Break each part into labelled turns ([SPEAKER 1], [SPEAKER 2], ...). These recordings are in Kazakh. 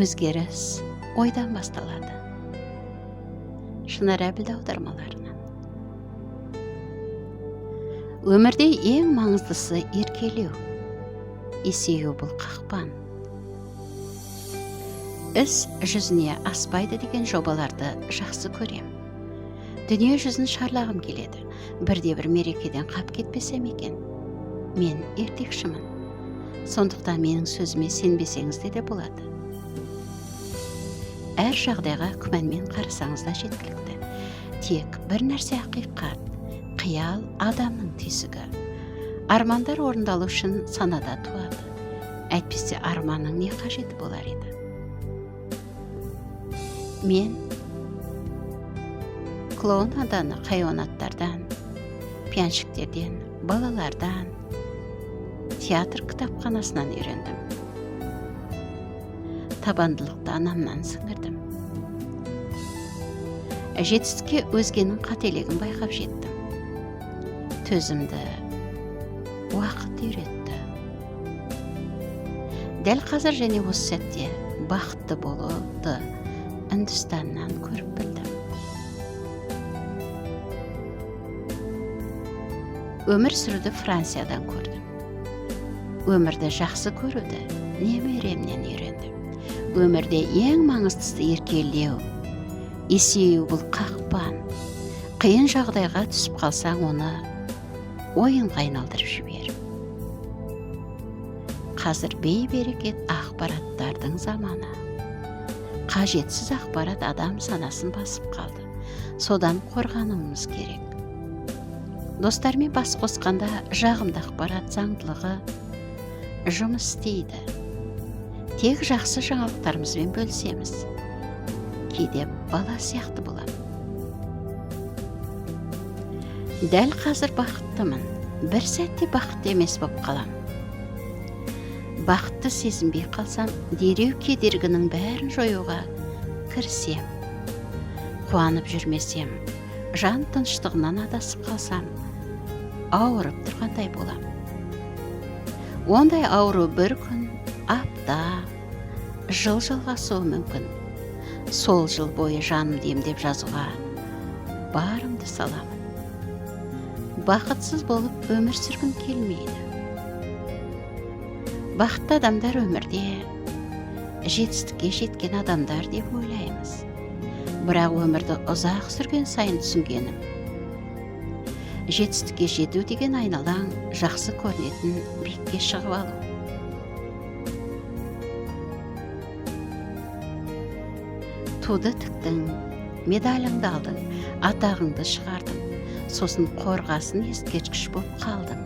[SPEAKER 1] Өзгеріс ойдан басталады. Шынар Әбілді аудармаларынан. Өмірде ең маңыздысы еркелеу. Есею бұл қақпан. Іс жүзіне аспайды деген жобаларды жақсы көрем. Дүние жүзін шарлағым келеді. Бірде-бір мерекеден қап кетпесем екен. Мен ертекшімін. Сондықтан менің сөзіме сенбесеңізде де болады. Әр жағдайға күмәнмен қарасаңыз да жеткілікті. Тек бір нәрсе ақиқат, қиял адамның түйсігі. Армандар орындалу үшін санада туады. Әйтпесе арманның не қажеті болар еді? Мен клоун аданы хайуанаттардан, пияншіктерден, балалардан, театр кітапханасынан үйрендім. Табандылықты анамнан сіңірдім. Жетістікке өзгенің қателігін байқап жеттім. Төзімді уақыт үйретті. Дәл қазір және осы сәтте бақытты болуды Үндістаннан көріп білдім. Өмір сүруді Франциядан көрдім. Өмірді жақсы көруді немеремнен үйрендім. Өмірде ең маңыздысы еркелеу. Есею бұл қақпан. Қиын жағдайға түсіп қалсаң, оны ойынға айналдырып жібер. Қазір бей-берекет ақпараттардың заманы. Қажетсіз ақпарат адам санасын басып қалды. Содан қорғануымыз керек. Достармен бас қосқанда жағымды ақпарат заңдылығы жұмыс істейді. Тек жақсы жаңалықтарымызбен бөлісеміз. Кейде бала сияқты болам. Дәл қазір бақыттымын. Бір сәтте бақытты емес боп қалам. Бақытты сезінбей қалсам, дереу кедергінің бәрін жоюға кірісем. Қуанып жүрмесем, жан тыныштығынан адасып қалсам, ауырып тұрғандай болам. Ондай ауру бір күн, апта, жыл жалғасуы мүмкін. Сол жыл бойы жанымды емдеп жазуға барымды саламын. Бақытсыз болып өмір сүргім келмейді. Бақытты адамдар өмірде жетістікке жеткен адамдар деп ойлаймыз. Бірақ өмірді ұзақ сүрген сайын түсінгенім. Жетістікке жету деген айналаң жақсы көрінетін биікке шығып алу. Туды тіктің, медаліңді алдың, атағыңды шығардың, сосын қорғасын ескерткіш болып қалдың.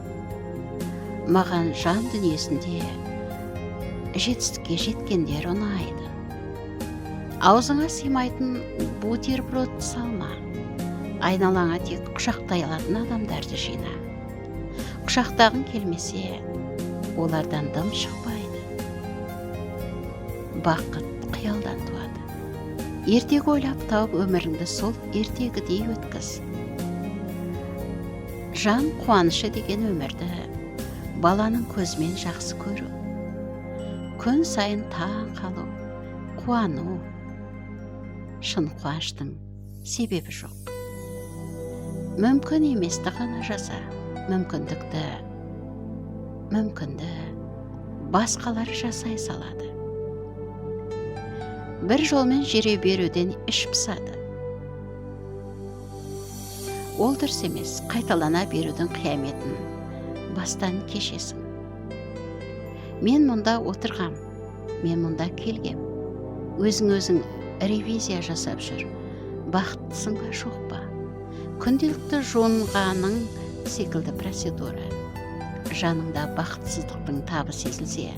[SPEAKER 1] Маған жан дүниесінде жетістікке жеткендер ұнайды. Аузыңа сыймайтын бутерброд салма. Айналаңа тек құшақтай алатын адамдарды жина. Құшақтағың келмесе, олардан дым шықпайды. Бақыт қиялдан туады. Ертегі ойлап тауып өміріңді сол ертегідей өткіз. Жан қуанышы деген өмірді баланың көзімен жақсы көру. Күн сайын таң қалу, қуану. Шын қуаныштың себебі жоқ. Мүмкін еместі ғана жаса, мүмкінді басқалар жасай салады. Бір жолмен жүре беруден іш пысады. Ол дұрыс емес, қайталана берудің қияметін бастан кешесің. Мен мұнда отырғам, мен мұнда келгем. Өзің ревизия жасап жүр. Бақыттысың ба, жоқ па? Күнделікті жуынғаның секілді процедура. Жаныңда бақытсыздықтың табы сезілсе,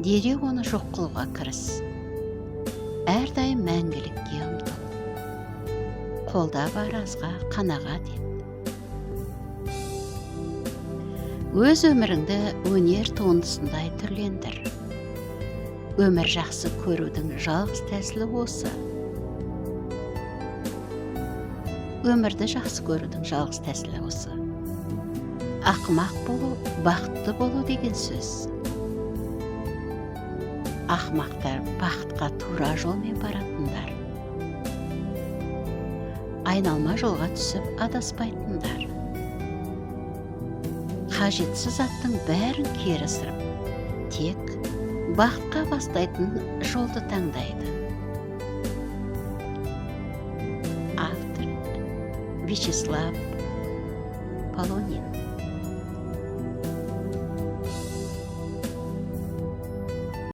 [SPEAKER 1] дереу оны жоқ қылуға кіріс. Әрдайым мәңгілікке ұмтыл. Қолда бар азға қанағат ет. Өз өміріңді өнер туындысындай түрлендір. Өмір жақсы көрудің жалғыз тәсілі осы. Өмірді жақсы көрудің жалғыз тәсілі осы. Ақымақ болу, бақытты болу деген сөз. Ақмақтар бақытқа тура жолмен баратындар. Айналма жолға түсіп адаспайтындар. Қажетсіз заттың бәрін кері ысырып, тек бақытқа бастайтын жолды таңдайды. Автор Вячеслав Полонин.